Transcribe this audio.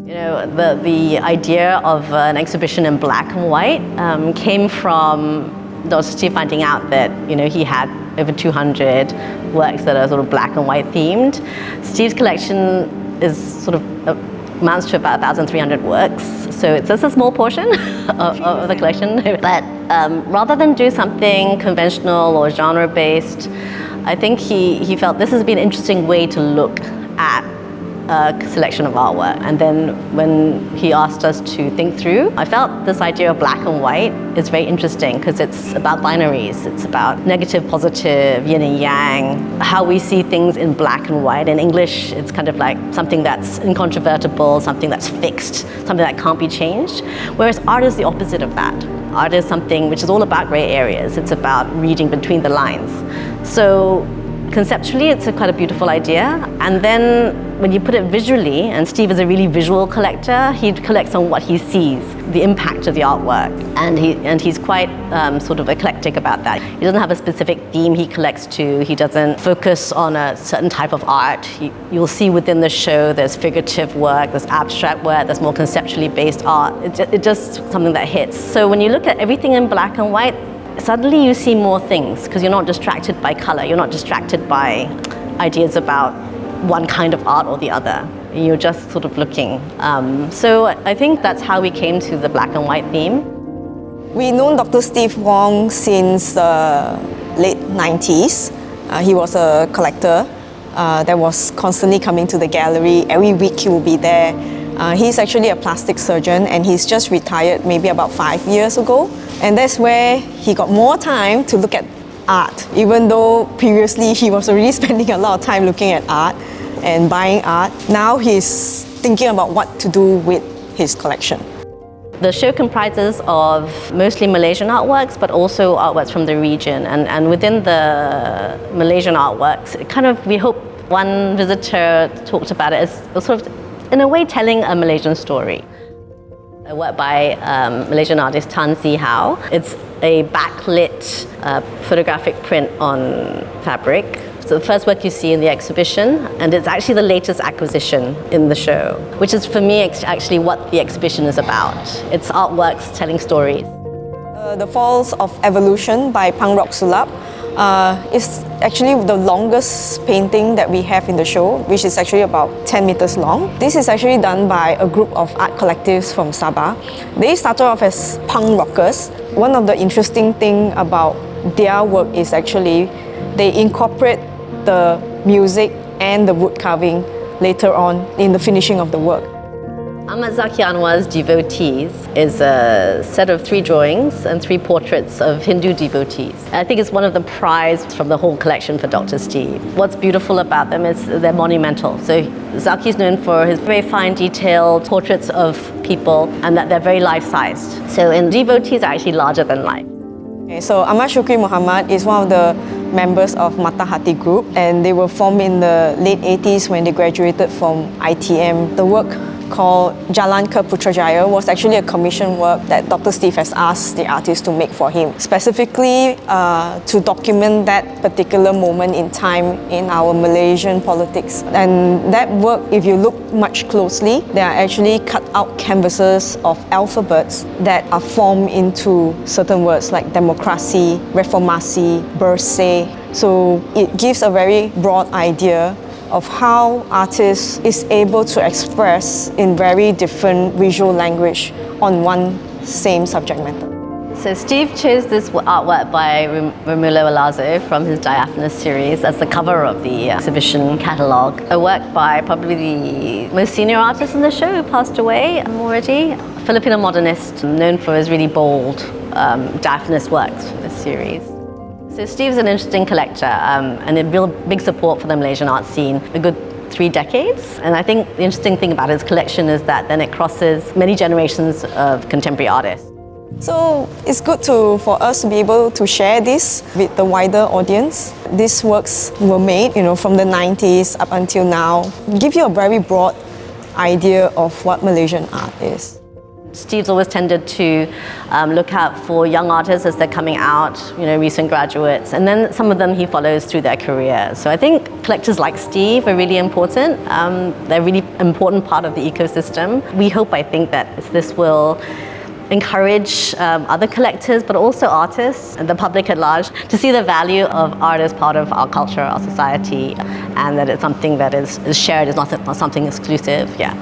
You know, the idea of an exhibition in black and white came from Dr. Steve finding out that, you know, he had over 200 works that are sort of black and white themed. Steve's collection is sort of amounts to about 1,300 works, so it's just a small portion of the collection. But rather than do something conventional or genre-based, I think he felt this has been an interesting way to look at a selection of artwork. And then when he asked us to think through, I felt this idea of black and white is very interesting because it's about binaries. It's about negative, positive, yin and yang, how we see things in black and white. In English, it's kind of like something that's incontrovertible, something that's fixed, something that can't be changed. Whereas art is the opposite of that. Art is something which is all about gray areas. It's about reading between the lines. So conceptually, it's quite a beautiful idea. And then when you put it visually, and Steve is a really visual collector, he collects on what he sees, the impact of the artwork. And he's quite sort of eclectic about that. He doesn't have a specific theme he collects to. He doesn't focus on a certain type of art. You'll see within the show there's figurative work, there's abstract work, there's more conceptually based art. It's just something that hits. So when you look at everything in black and white, suddenly you see more things because you're not distracted by color. You're not distracted by ideas about one kind of art or the other. You're just sort of looking. So I think that's how we came to the black and white theme. We've known Dr. Steve Wong since the late 90s. He was a collector that was constantly coming to the gallery. Every week he will be there. He's actually a plastic surgeon and he's just retired maybe about 5 years ago. And that's where he got more time to look at art, even though previously he was already spending a lot of time looking at art and buying art. Now he's thinking about what to do with his collection. The show comprises of mostly Malaysian artworks, but also artworks from the region. And within the Malaysian artworks, we hope one visitor talked about it as sort of, in a way, telling a Malaysian story. A work by Malaysian artist Tan Si Hao. It's a backlit photographic print on fabric. So the first work you see in the exhibition, and it's actually the latest acquisition in the show, which is for me actually what the exhibition is about. It's artworks telling stories. The Falls of Evolution by Pang Rok Sulap is actually the longest painting that we have in the show, which is actually about 10 meters long. This is actually done by a group of art collectives from Sabah. They started off as punk rockers. One of the interesting things about their work is actually they incorporate the music and the wood carving later on in the finishing of the work. Ahmad Zaki Anwar's Devotees is a set of 3 drawings and 3 portraits of Hindu devotees. I think it's one of the prizes from the whole collection for Dr. Steve. What's beautiful about them is they're monumental. So Zaki's known for his very fine detailed portraits of people and that they're very life-sized. So in Devotees are actually larger than life. Okay, so Ahmad Shukri Muhammad is one of the members of Mata Hati Group, and they were formed in the late 80s when they graduated from ITM. The work called Jalan ke Putrajaya was actually a commission work that Dr. Steve has asked the artist to make for him, specifically to document that particular moment in time in our Malaysian politics. And that work, if you look much closely, they are actually cut out canvases of alphabets that are formed into certain words like democracy, reformasi, bersih. So it gives a very broad idea of how artists is able to express in very different visual language on one same subject matter. So Steve chose this artwork by Romulo Alazzo from his Diaphanous series as the cover of the exhibition catalogue. A work by probably the most senior artist in the show who passed away already. A Filipino modernist known for his really bold diaphanous works for this series. So Steve's an interesting collector and a real big support for the Malaysian art scene, a good 3 decades. And I think the interesting thing about his collection is that then it crosses many generations of contemporary artists. So it's good for us to be able to share this with the wider audience. These works were made, from the 90s up until now. Give you a very broad idea of what Malaysian art is. Steve's always tended to look out for young artists as they're coming out, recent graduates, and then some of them he follows through their career. So I think collectors like Steve are really important. They're a really important part of the ecosystem. We hope, I think, that this will encourage other collectors, but also artists and the public at large to see the value of art as part of our culture, our society, and that it's something that is shared, it's not something exclusive. Yeah.